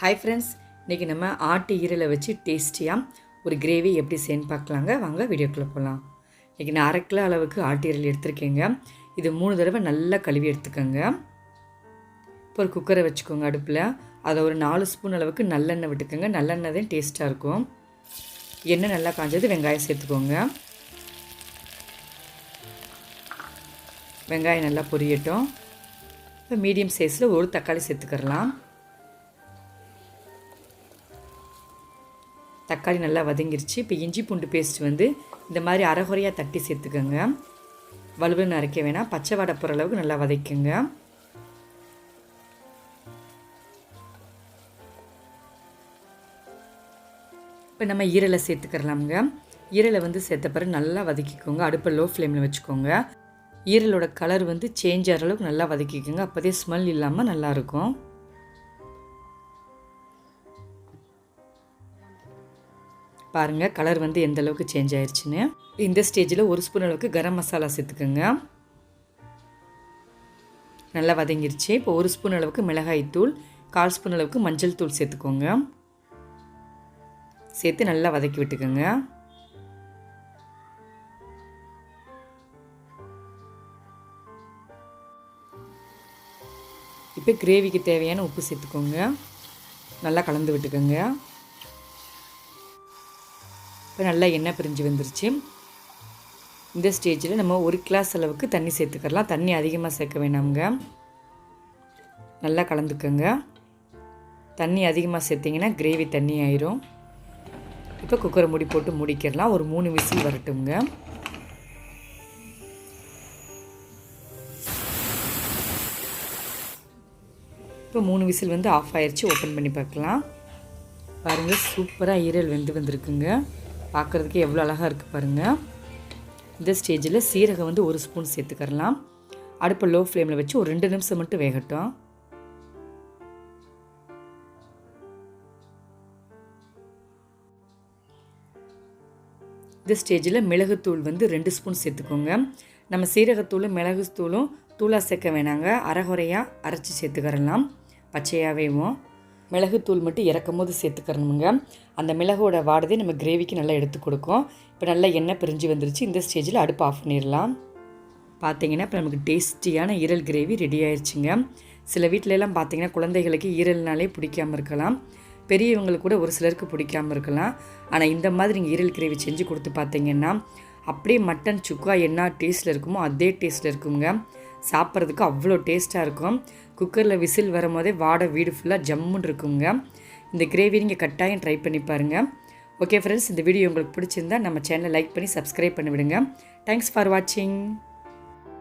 Hi friends, இன்றைக்கி நம்ம ஆட்டு ஈரலை வச்சு டேஸ்டியாக ஒரு கிரேவி எப்படி செய்யணும்னு பார்க்கலாங்க. வாங்க வீடியோக்குள்ளே போகலாம். இன்றைக்கி நான் 1/2 கிலோ அளவுக்கு ஆட்டு ஈரல் எடுத்துருக்கேங்க. இது 3 தடவை நல்லா கழுவி எடுத்துக்கோங்க. இப்போ ஒரு குக்கரை வச்சுக்கோங்க அடுப்பில். அதில் ஒரு 4 ஸ்பூன் அளவுக்கு நல்லெண்ணெய் விட்டுக்கோங்க. நல்லெண்ணெய் தான் டேஸ்ட்டாக இருக்கும். எண்ணெய் நல்லா காஞ்சது, வெங்காயம் சேர்த்துக்கோங்க. வெங்காயம் நல்லா பொரியட்டும். இப்போ மீடியம் சைஸில் ஒரு தக்காளி சேர்த்துக்கிறலாம். தக்காளி நல்லா வதங்கிருச்சு. இப்போ இஞ்சி பூண்டு பேஸ்ட் இந்த மாதிரி அரைகுறையாக தட்டி சேர்த்துக்கோங்க. வலுவலுன்னு அரைக்க வேணாம், பச்சை வாடை போகிற அளவுக்கு நல்லா வதக்குங்க. இப்போ நம்ம ஈரலை சேர்த்துக்கிறலாமுங்க. ஈரலை சேர்த்த பிறகு நல்லா வதக்கிக்கோங்க. அடுப்பை லோ ஃப்ளேமில் வச்சுக்கோங்க. ஈரலோட கலர் சேஞ்ச் ஆகிற அளவுக்கு நல்லா வதக்கிக்கோங்க. அப்போதே ஸ்மெல் இல்லாமல் நல்லாயிருக்கும். பாருங்கள் கலர் எந்த அளவுக்கு சேஞ்ச் ஆயிடுச்சுன்னு. இந்த ஸ்டேஜில் 1 ஸ்பூன் அளவுக்கு கரம் மசாலா சேர்த்துக்கோங்க. நல்லா வதங்கிருச்சு. இப்போ 1 ஸ்பூன் அளவுக்கு மிளகாய் தூள், 1/4 ஸ்பூன் அளவுக்கு மஞ்சள் தூள் சேர்த்துக்கோங்க. சேர்த்து நல்லா வதக்கி விட்டுக்கோங்க. இப்போ கிரேவிக்கு தேவையான உப்பு சேர்த்துக்கோங்க. நல்லா கலந்து விட்டுக்கோங்க. இப்போ நல்லா எண்ணெய் பிரிஞ்சு வந்துருச்சு. இந்த ஸ்டேஜில் நம்ம 1 கிளாஸ் அளவுக்கு தண்ணி சேர்த்துக்கலாம். தண்ணி அதிகமாக சேர்க்க வேணாமுங்க. நல்லா கலந்துக்கோங்க. தண்ணி அதிகமாக சேர்த்திங்கன்னா கிரேவி தண்ணி ஆயிரும். இப்போ குக்கரை மூடி போட்டு மூடிக்கிறலாம். ஒரு 3 விசில் வரட்டுங்க. இப்போ 3 விசில் ஆஃப் ஆயிடுச்சு. ஓப்பன் பண்ணி பார்க்கலாம். பாருங்கள் சூப்பராக ஈரல் வந்திருக்குங்க. பார்க்குறதுக்கு எவ்வளோ அழகாக இருக்குது பாருங்கள். இந்த ஸ்டேஜில் சீரகம் 1 ஸ்பூன் சேர்த்துக்கிறலாம். அடுப்பை லோ ஃப்ளேமில் வச்சு ஒரு 2 நிமிஷம் மட்டும் வேகட்டும். இந்த ஸ்டேஜில் மிளகுத்தூள் 2 ஸ்பூன் சேர்த்துக்கோங்க. நம்ம சீரகத்தூளும் மிளகுத்தூளும் தூளாக சேர்க்க வேணாங்க, அரைகுறையாக அரைச்சி சேர்த்துக்கிறலாம். பச்சையாகவேவும் மிளகுத்தூள் மட்டும் இறக்கும் போது சேர்த்துக்கிறணுங்க. அந்த மிளகோட வாடதை நம்ம கிரேவிக்கு நல்லா எடுத்து கொடுக்கும். இப்போ நல்லா எண்ணெய் பிரிஞ்சு வந்துருச்சு. இந்த ஸ்டேஜில் அடுப்பு ஆஃப் பண்ணிடலாம். பார்த்தீங்கன்னா இப்போ நமக்கு டேஸ்டியான ஈரல் கிரேவி ரெடி ஆயிடுச்சுங்க. சில வீட்டிலலாம் பார்த்தீங்கன்னா குழந்தைகளுக்கு ஈரல்னாலே பிடிக்காமல் இருக்கலாம், பெரியவங்களுக்கு கூட ஒரு சிலருக்கு பிடிக்காமல் இருக்கலாம். ஆனால் இந்த மாதிரி நீங்கள் ஈரல் கிரேவி செஞ்சு கொடுத்து பார்த்தீங்கன்னா அப்படியே மட்டன் சுக்கா என்ன டேஸ்ட்டில் இருக்குமோ அதே டேஸ்ட்டில் இருக்குங்க. சாப்பிட்றதுக்கு அவ்வளோ டேஸ்ட்டாக இருக்கும். குக்கரில் விசில் வரும்போதே வாடை வீடு ஃபுல்லாக ஜம்முன்னு இருக்குங்க. இந்த கிரேவி நீங்கள் கட்டாயம் ட்ரை பண்ணி பாருங்கள். ஓகே ஃப்ரெண்ட்ஸ், இந்த வீடியோ உங்களுக்கு பிடிச்சிருந்தா நம்ம சேனலை லைக் பண்ணி சப்ஸ்கிரைப் பண்ணி விடுங்க. தேங்க்ஸ் ஃபார் வாட்சிங்.